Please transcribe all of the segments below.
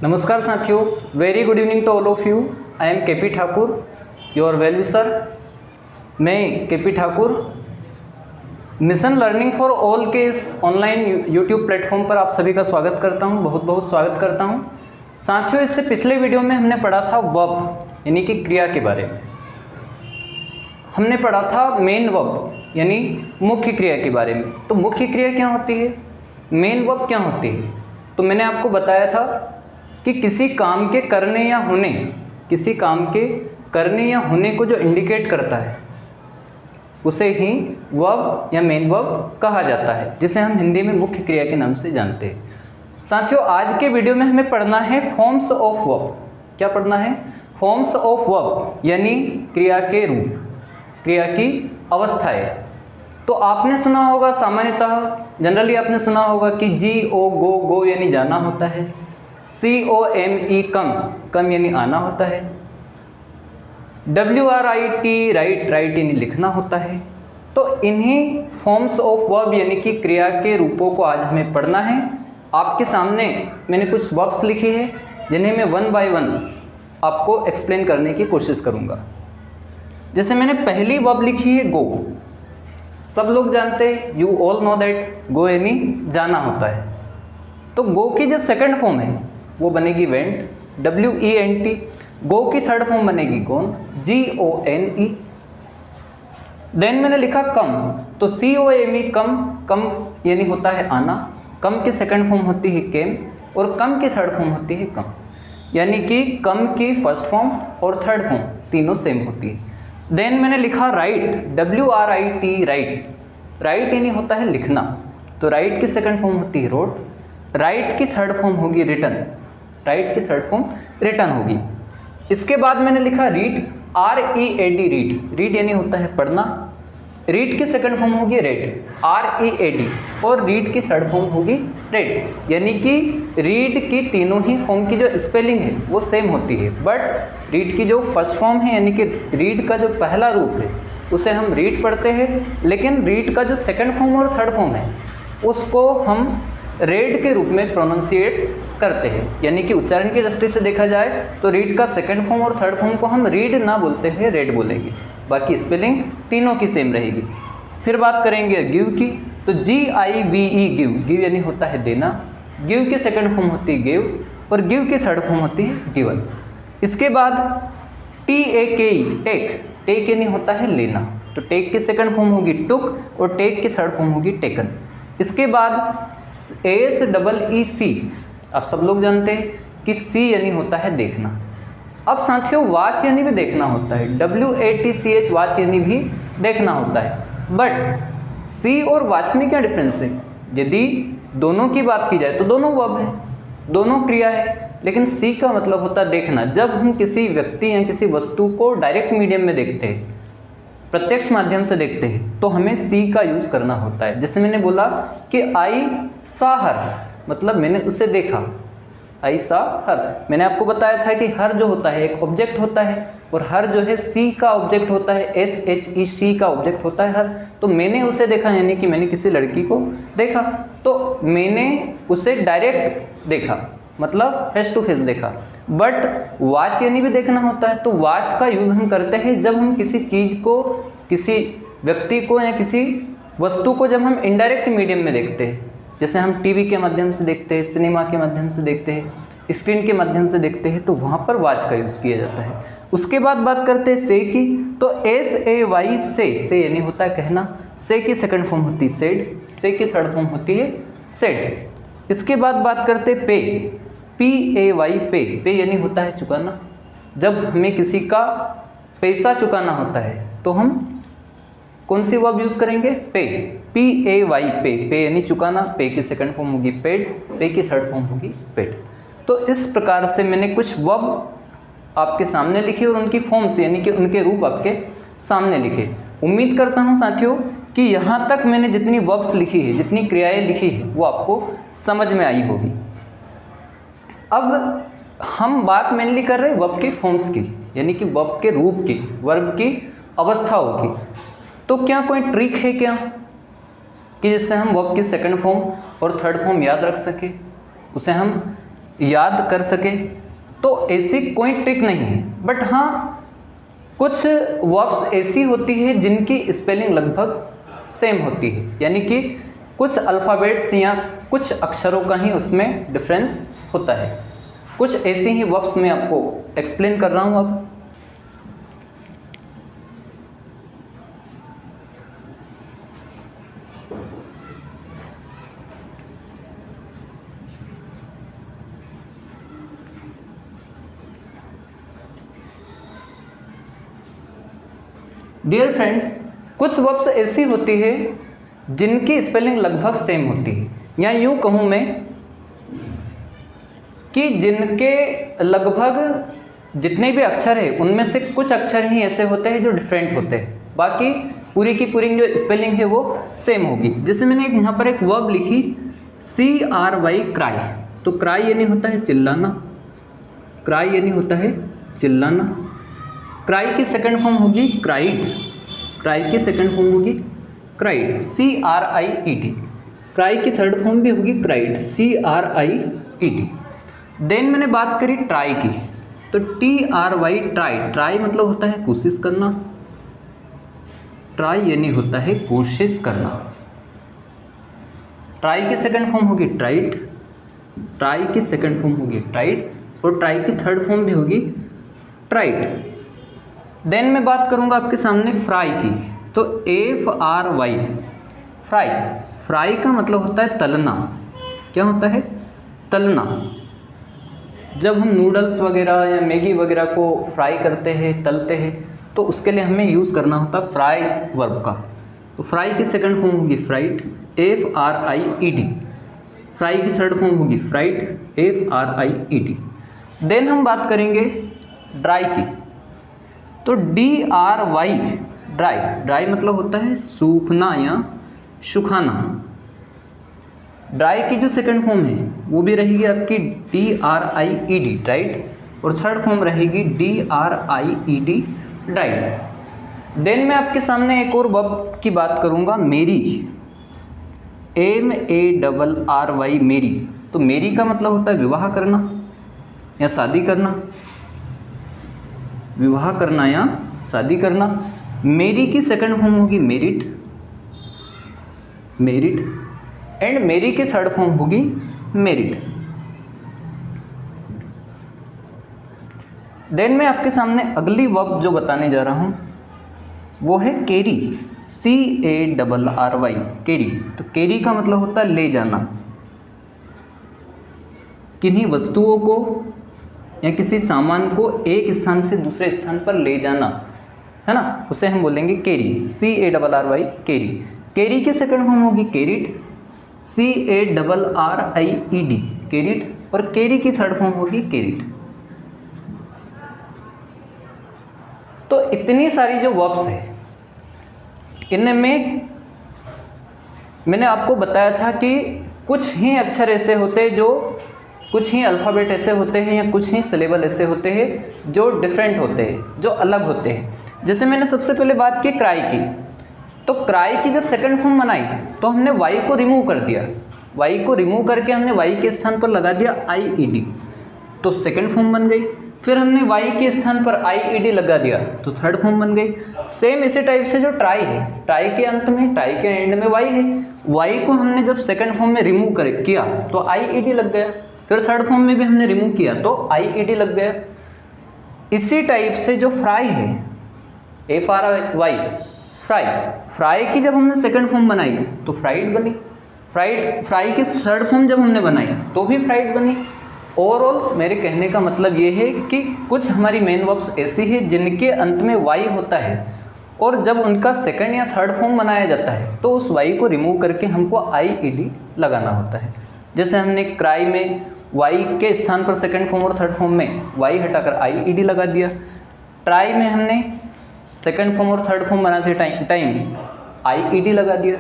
नमस्कार साथियों, very good evening to all of you. I am K P Thakur, your well wisher. मैं K P Thakur mission learning for all के इस online YouTube platform पर आप सभी का स्वागत करता हूं, बहुत बहुत स्वागत करता हूं। साथियों, इससे पिछले वीडियो में हमने पढ़ा था वर्ब यानी कि क्रिया के बारे में। हमने पढ़ा था मेन वर्ब यानी मुख्य क्रिया के बारे में। तो मुख्य क्रिया क्या होती है, मेन वर्ब क्या होती है, तो मैंने आपको बताया था कि किसी काम के करने या होने, किसी काम के करने या होने को जो इंडिकेट करता है उसे ही वर्ब या मेन वर्ब कहा जाता है, जिसे हम हिंदी में मुख्य क्रिया के नाम से जानते हैं। साथियों, आज के वीडियो में हमें पढ़ना है फॉर्म्स ऑफ वर्ब। क्या पढ़ना है? फॉर्म्स ऑफ वर्ब यानी क्रिया के रूप, क्रिया की अवस्थाएं। तो आपने सुना होगा, सामान्यतः जनरली आपने सुना होगा कि GO गो यानी जाना होता है, COME कम यानी आना होता है, WRIT राइट यानी लिखना होता है। तो इन्हीं फॉर्म्स ऑफ वर्ब यानी कि क्रिया के रूपों को आज हमें पढ़ना है। आपके सामने मैंने कुछ वर्ब्स लिखी है जिन्हें मैं वन बाय वन आपको एक्सप्लेन करने की कोशिश करूंगा। जैसे मैंने पहली वर्ब लिखी है गो। सब लोग जानते हैं, यू ऑल नो दैट, गो यानी जाना होता है। तो गो की जो सेकंड फॉर्म है वो बनेगी वेंट, WENT। गो की थर्ड फॉर्म बनेगी गोन, GONE। देन मैंने लिखा कम, तो COME कम यानी होता है आना। कम की सेकंड फॉर्म होती है केम और कम की थर्ड फॉर्म होती है कम, यानी कि कम की फर्स्ट फॉर्म और थर्ड फॉर्म तीनों सेम होती है। देन मैंने लिखा राइट, WRIT राइट यानी होता है लिखना, तो राइट की सेकंड फॉर्म होती है रोट। राइट की थर्ड फॉर्म होगी रिटन, राइट की थर्ड फॉर्म रिटन होगी। इसके बाद मैंने लिखा रीड, READ रीड यानी होता है पढ़ना। रीड की सेकंड फॉर्म होगी रेड, READ, और रीड की थर्ड फॉर्म होगी रेड, यानी कि रीड की तीनों ही फॉर्म की जो स्पेलिंग है वो सेम होती है, बट रीड की जो फर्स्ट फॉर्म है यानी कि रीड का जो पहला रूप है उसे हम रीड पढ़ते हैं, लेकिन रीड का जो सेकंड फॉर्म और थर्ड फॉर्म है उसको हम रेड के रूप में प्रोनाउंसिएट करते हैं। यानी कि उच्चारण की दृष्टि से देखा जाए तो रीड का सेकंड फॉर्म और थर्ड फॉर्म को हम रीड ना बोलते हैं, रेड बोलेंगे, बाकी स्पेलिंग तीनों की सेम रहेगी। फिर बात करेंगे गिव की, तो GIVE गिव यानी होता है देना। गिव की सेकंड फॉर्म होती है गिव और गिव की थर्ड फॉर्म होती है गिवन। इसके बाद TAKE टेक यानी होता है लेना, तो टेक की सेकंड फॉर्म होगी टुक और टेक की थर्ड फॉर्म होगी टेकन। इसके बाद SEEC, आप सब लोग जानते हैं कि सी यानी होता है देखना। अब साथियों, वॉच यानी भी देखना होता है, WATCH वॉच यानी भी देखना होता है। बट सी और वॉच में क्या डिफरेंस है? यदि दोनों की बात की जाए तो दोनों वर्ब है, दोनों क्रिया है, लेकिन सी का मतलब होता है देखना। जब हम किसी व्यक्ति या किसी वस्तु को डायरेक्ट मीडियम में देखते हैं, प्रत्यक्ष माध्यम से देखते हैं, तो हमें सी का यूज करना होता है। जैसे मैंने बोला कि आई सा हर, मतलब मैंने उसे देखा, आई सा हर। मैंने आपको बताया था कि हर जो होता है एक ऑब्जेक्ट होता है और हर जो है सी का ऑब्जेक्ट होता है, SHE का ऑब्जेक्ट होता है हर। तो मैंने उसे देखा यानी कि मैंने किसी लड़की को देखा, तो मैंने उसे डायरेक्ट देखा, मतलब फेस टू फेस देखा। बट वॉच यानी भी देखना होता है, तो वॉच का यूज हम करते हैं जब हम किसी चीज को, किसी व्यक्ति को या किसी वस्तु को जब हम इनडायरेक्ट मीडियम में देखते हैं, जैसे हम टीवी के माध्यम से देखते हैं, सिनेमा के माध्यम से देखते हैं, स्क्रीन के माध्यम से देखते हैं, तो वहाँ पर वॉच का यूज किया जाता है। उसके बाद बात करते हैं से की, तो SAY से यानी होता है कहना। से की सेकंड फॉर्म होती है सेड, से की थर्ड फॉर्म होती है सेड। इसके बाद बात करते हैं पे, PAY पे यानी होता है चुकाना। जब हमें किसी का पैसा चुकाना होता है तो हम कौन सी वर्ब यूज करेंगे? पे, PAY पे यानी चुकाना। पे की सेकंड फॉर्म होगी पेड, पे की थर्ड फॉर्म होगी पेड। तो इस प्रकार से मैंने कुछ वर्ब आपके सामने लिखे और उनकी फॉर्म्स यानी कि उनके रूप आपके सामने लिखे। उम्मीद करता हूं साथियों कि यहाँ तक मैंने जितनी वर्ब्स लिखी है, जितनी क्रियाएं लिखी है, वो आपको समझ में आई होगी। अब हम बात मेनली कर रहे हैं वर्ब की फॉर्म्स की, यानी कि वर्ब के रूप की, वर्ब की अवस्थाओं की। तो क्या कोई ट्रिक है क्या कि जिससे हम वर्ब की सेकंड फॉर्म और थर्ड फॉर्म याद रख सके? उसे हम याद कर सके तो ऐसी कोई ट्रिक नहीं है, बट हाँ कुछ वर्ब्स ऐसी होती है जिनकी स्पेलिंग लगभग सेम होती है, यानी कि कुछ अल्फ़ाबेट्स या कुछ अक्षरों का ही उसमें डिफरेंस होता है। कुछ ऐसे ही वर्ब्स मैं आपको एक्सप्लेन कर रहा हूँ अब। डियर फ्रेंड्स, कुछ वर्ब्स ऐसी होती है जिनकी स्पेलिंग लगभग सेम होती है, या यूँ कहूँ मैं कि जिनके लगभग जितने भी अक्षर है उनमें से कुछ अक्षर ही ऐसे होते हैं जो डिफरेंट होते हैं, बाकी पूरी की पूरी जो स्पेलिंग है वो सेम होगी। जैसे मैंने यहाँ पर एक वर्ब लिखी CRY क्राई, तो क्राई यानी होता है चिल्लाना, क्राई यानी होता है चिल्लाना। क्राई की सेकंड फॉर्म होगी क्राइड, क्राई की सेकंड फॉर्म होगी क्राइड, CRIED। क्राई की थर्ड फॉर्म भी होगी क्राइड, CRIED। देन मैंने बात करी ट्राई की, तो TRY ट्राई, ट्राई मतलब होता है कोशिश करना, ट्राई यानी होता है कोशिश करना। ट्राई की सेकंड फॉर्म होगी ट्राइड, ट्राई की सेकंड फॉर्म होगी ट्राइड, और ट्राई की थर्ड फॉर्म भी होगी ट्राइड। देन मैं बात करूंगा आपके सामने फ्राई की, तो FRY फ्राई, फ्राई का मतलब होता है तलना। क्या होता है? तलना। जब हम नूडल्स वगैरह या मैगी वगैरह को फ्राई करते हैं, तलते हैं, तो उसके लिए हमें यूज़ करना होता है फ्राई वर्ब का। तो फ्राई की सेकंड फॉर्म होगी फ्राइड, FRIED। फ्राई की थर्ड फॉर्म होगी फ्राइड, FRIED। देन हम बात करेंगे ड्राई की, तो DRY ड्राई, ड्राई मतलब होता है सूखना या सुखाना। ड्राई की जो सेकंड फॉर्म है वो भी रहेगी आपकी DRIED ड्राइड, और थर्ड फॉर्म रहेगी DRIED ड्राइड। देन मैं आपके सामने एक और वर्ब की बात करूँगा, मेरी, MARRY मेरी। तो मेरी का मतलब होता है विवाह करना या शादी करना, विवाह करना या शादी करना। मेरी की सेकंड फॉर्म होगी मेरिट, मेरिट, एंड मेरी की थर्ड फॉर्म होगी मेरिट। देन मैं आपके सामने अगली वर्ब जो बताने जा रहा हूँ वो है कैरी, CARRY कैरी। तो कैरी का मतलब होता है ले जाना, किन्हीं वस्तुओं को या किसी सामान को एक स्थान से दूसरे स्थान पर ले जाना, है ना, उसे हम बोलेंगे कैरी, CARRY कैरी। कैरी की सेकंड फॉर्म होगी कैरिट, CARRIED कैरिट, और कैरी की थर्ड फॉर्म होगी कैरिट। तो इतनी सारी जो वर्ब्स है इनमें मैंने आपको बताया था कि कुछ ही अक्षर ऐसे होते हैं जो, कुछ ही अल्फ़ाबेट ऐसे होते हैं या कुछ ही सिलेबल ऐसे होते हैं जो डिफरेंट होते हैं, जो अलग होते हैं। जैसे मैंने सबसे पहले बात की क्राई की, तो क्राई की जब सेकंड फॉर्म बनाई तो हमने वाई को रिमूव कर दिया, वाई को रिमूव करके हमने वाई के स्थान पर लगा दिया IED, तो सेकंड फॉर्म बन गई। फिर हमने वाई के स्थान पर IED लगा दिया तो थर्ड फॉर्म बन गई। सेम इसी टाइप से जो ट्राई है, ट्राई के अंत में, ट्राई के एंड में वाई है, वाई को हमने जब सेकंड फॉर्म में रिमूव किया तो IED लग गया। फिर थर्ड फॉर्म में भी हमने रिमूव किया तो IED लग गया। इसी टाइप से जो फ्राई है, FRY फ्राई, फ्राई की जब हमने सेकंड फॉर्म बनाई तो फ्राइड बनी, फ्राइड, फ्राई की थर्ड फॉर्म जब हमने बनाई तो भी फ्राइड बनी। ओवरऑल मेरे कहने का मतलब ये है कि कुछ हमारी मेन वर्ब्स ऐसी है जिनके अंत में वाई होता है, और जब उनका सेकंड या थर्ड फॉर्म बनाया जाता है तो उस वाई को रिमूव करके हमको IED लगाना होता है। जैसे हमने क्राई में वाई के स्थान पर सेकंड फॉर्म और थर्ड फॉर्म में वाई हटाकर IED लगा दिया, ट्राई में हमने सेकंड फॉर्म और थर्ड फॉर्म बनाते टाइम IED लगा दिया।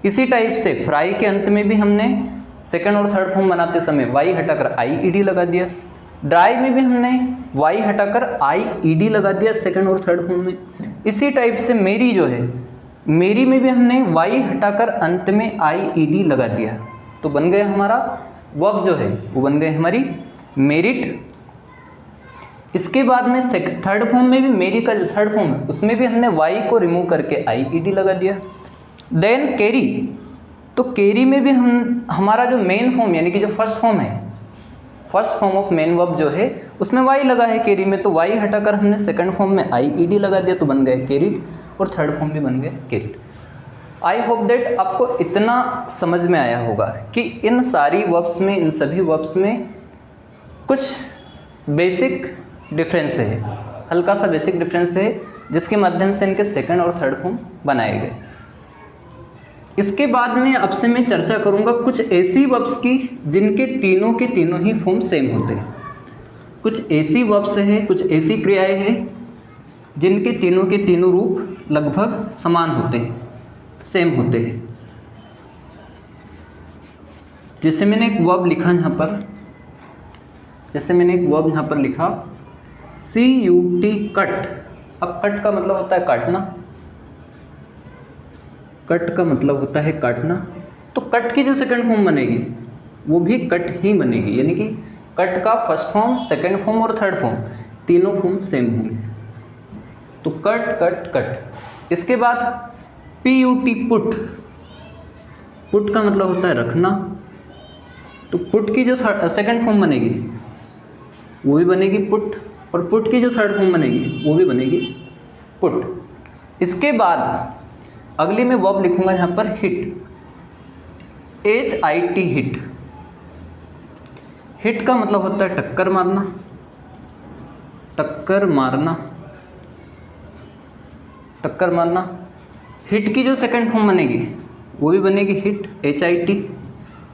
इसी टाइप से फ्राई के अंत में भी हमने सेकंड और थर्ड फॉर्म बनाते समय वाई हटाकर IED लगा दिया। ड्राई में भी हमने वाई हटाकर IED लगा दिया सेकंड और थर्ड फॉर्म में। इसी टाइप से मेरी जो है, मेरी में भी हमने वाई हटाकर अंत में IED लगा दिया, तो बन गया हमारा वर्ब जो है वो बन गए हमारी मेरिट। इसके बाद में थर्ड फॉर्म में भी मेरी का जो थर्ड फॉर्म है उसमें भी हमने वाई को रिमूव करके IED लगा दिया। देन कैरी, तो कैरी में भी हमारा जो मेन फॉर्म यानी कि जो फर्स्ट फॉर्म है, first form of main verb जो है उसमें वाई लगा है कैरी में, तो वाई हटाकर हमने सेकंड फॉर्म में IED लगा दिया तो बन गए कैरिड, और थर्ड फॉर्म भी बन गए कैरिड। आई होप दैट आपको इतना समझ में आया होगा कि इन सारी वर्ब्स में, इन सभी वर्ब्स में कुछ बेसिक डिफरेंस है, हल्का सा बेसिक डिफरेंस है जिसके माध्यम से इनके सेकंड और थर्ड फॉर्म बनाए गए। इसके बाद में आपसे मैं चर्चा करूंगा कुछ ऐसी वर्ब्स की जिनके तीनों के तीनों ही फॉर्म सेम होते हैं। कुछ ऐसी वर्ब्स हैं, कुछ ऐसी क्रियाएं हैं जिनके तीनों के तीनों रूप लगभग समान होते हैं, सेम होते हैं। जैसे मैंने एक वर्ब लिखा यहाँ पर, लिखा CUT कट। अब कट का मतलब होता है काटना, कट का मतलब होता है काटना, तो कट की जो सेकंड फॉर्म बनेगी वो भी कट ही बनेगी, यानी कि कट का फर्स्ट फॉर्म, सेकंड फॉर्म और थर्ड फॉर्म तीनों फॉर्म सेम होंगे, तो कट कट कट। इसके बाद PUT पुट, पुट का मतलब होता है रखना, तो पुट की जो सेकंड फॉर्म बनेगी वो भी बनेगी पुट, और पुट की जो थर्ड फॉर्म बनेगी वो भी बनेगी पुट। इसके बाद अगली मैं वर्ब लिखूंगा यहाँ पर हिट, HIT हिट। हिट का मतलब होता है टक्कर मारना, टक्कर मारना, टक्कर मारना। हिट की जो सेकंड फॉर्म बनेगी वो भी बनेगी हिट, HIT,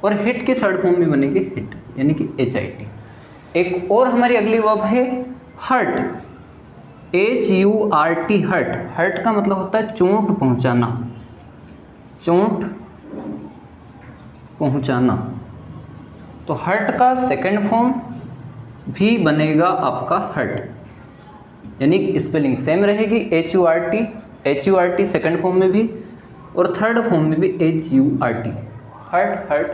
और हिट की थर्ड फॉर्म भी बनेगी हिट, यानी कि HIT। एक और हमारी अगली वर्ब है हर्ट, HURT हर्ट। हर्ट का मतलब होता है चोट पहुंचाना, चोट पहुंचाना, तो हर्ट का सेकंड फॉर्म भी बनेगा आपका हर्ट, यानी स्पेलिंग सेम रहेगी, HURT सेकंड फॉर्म में भी और थर्ड फॉर्म में भी HURT, हर्ट हर्ट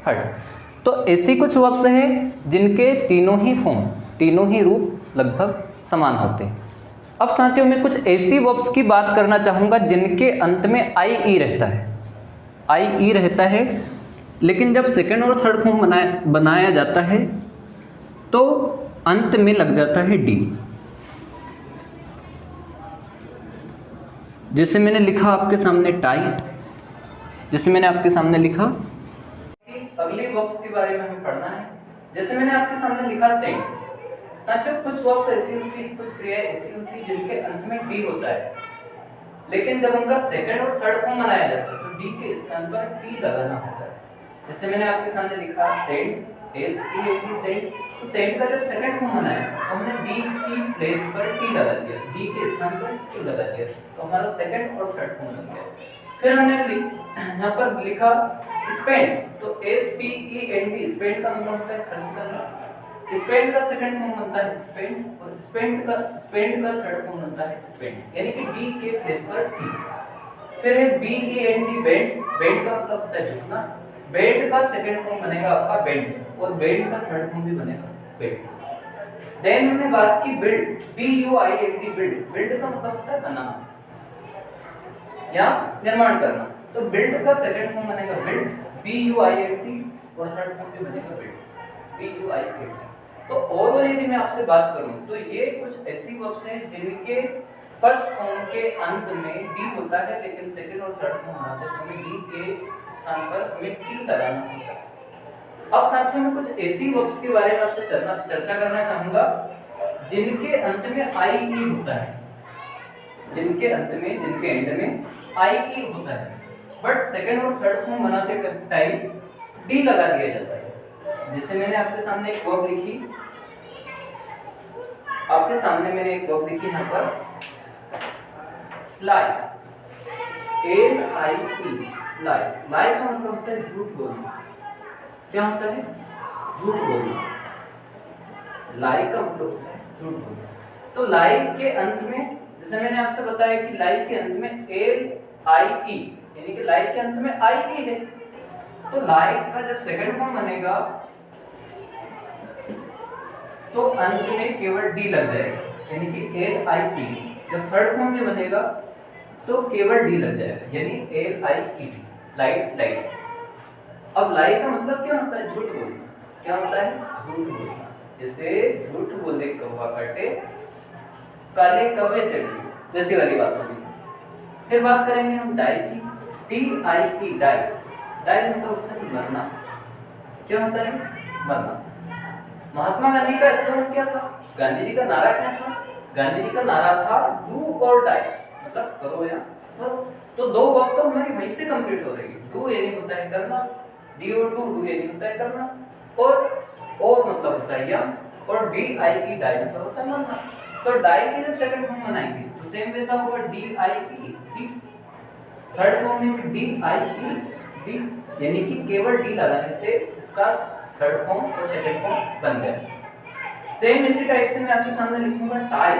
हर्ट। तो ऐसी कुछ वर्ब्स हैं जिनके तीनों ही फॉर्म, तीनों ही रूप लगभग समान होते हैं। अब साथियों मैं कुछ ऐसी वर्ब्स की बात करना चाहूँगा जिनके अंत में IE रहता है, IE रहता है, लेकिन जब सेकंड और थर्ड फॉर्म बनाया जाता है तो अंत में लग जाता है D। जैसे मैंने लिखा आपके सामने टाई, जैसे मैंने आपके सामने लिखा, अगली वर्ब्स के बारे में हमें पढ़ना है। जैसे मैंने आपके सामने लिखा सेंट। साथियों कुछ वर्ब्स ऐसी होती है, कुछ क्रियाएं ऐसी होती है जिनके अंत में डी होता है, लेकिन जब उनका सेकंड और थर्ड फॉर्म बनाया जाता है तो डी के स्थान पर टी लगाना होता है। जैसे मैंने आपके सामने लिखा सेंट, SENT सेंट, तो सेंट का जब सेकंड फॉर्म बनाया तो हमने डी की प्लेस पर टी लगा दिया, डी के स्थान पर टी लगा दिया, तो हमारा सेकंड और थर्ड फॉर्म बन गया। फिर हमने यहाँ पर लिखा स्पेंड, तो SPEND, स्पेंड का मतलब होता है खर्च करना, स्पेंड का सेकंड फॉर्म बनता है स्पेंड, और स्पेंड का थर्ड फॉर्म बनता है स्पेंड, यानी कि डी के प्लेस पर टी। फिर है BEND बेंड, बेंड का मतलब होता है झुकना, बेंड का सेकंड फॉर्म बनेगा आपका बेंड, और बेंड का थर्ड फॉर्म भी बनेगा बेंड। देन हमने बात की बिल्ड, BUILD बिल्ड, बिल्ड का मतलब होता है बनाना या निर्माण करना, तो बिल्ड का सेकंड फॉर्म बनेगा बिल्ड, BUILD, और थर्ड फॉर्म भी बनेगा बिल्ड, BUILD। तो ओवरऑल यदि मैं आपसे बात करूं तो ये कुछ ऐसी वर्ब्स हैं जिनके फर्स्ट फॉर्म के अंत में डी होता है, लेकिन सेकंड और थर्ड फॉर्म बनाते समय डी के स्थान पर हमें टी लगाना होता है। अब साथियों में कुछ ऐसी वर्ब्स के बारे में आपसे चर्चा करना चाहूंगा जिनके अंत में IE होता है, जिनके अंत में, जिनके एंड में IE होता है, बट सेकंड और थर्ड फॉर्म बनाते टाइम डी लगा दिया जाता है। जैसे मैंने आपके सामने एक वर्ब लिखी, आपके सामने मैंने एक वर्ब लिखी यहाँ पर लाई, LIE, लाई। लाई का मतलब होता है झूठ बोलना। क्या होता है? झूठ बोलना। लाई का मतलब होता है झूठ बोलना। तो लाई के अंत में, जैसे मैंने आपसे बताया कि लाई के अंत में LIE, यानी कि लाई के अंत में IE है, तो लाई का जब सेकंड फॉर्म बनेगा तो अंत में केवल डी लग जाएगा, यानी कि LIET। जब थर्ड फॉर्म में बनेगा तो केवल डी लग जाएगा, यानी LIET, लाइट लाइट। अब लाई का मतलब क्या होता है? झूठ बोलना। क्या होता है? झूठ बोलना। जैसे झूठ बोले कौवा काटे, काले कौवे से डरे, जैसी वाली बात होगी। फिर बात करेंगे हम डाई की। DIE, die. डाई मतलब होता है मरना। क्या होता है? मरना। महात्मा गांधी का स्लोगन क्या था? गांधी जी का नारा क्या था? गांधी जी का नारा था डू और डाई, मतलब करो या मरो। तो दो बात तो हमारी वहीं से कंप्लीट हो रही है। डू यानी होता है करना, डी और डू यानी होता है करना, और मतलब होता है या, और DIE, डाई मतलब होता है मरना। तो डाई की जब सेकंड फॉर्म बनाएंगे तो सेम वैसा होगा DIE, डी। थर्ड फॉर्म में DIE, डी, यानी कि केवल डी लगाने से इसका थर्ड फॉर्म और सेकंड फॉर्म बन गया। सेम इसी टाइप से मैं आपके सामने लिखूंगा टाई।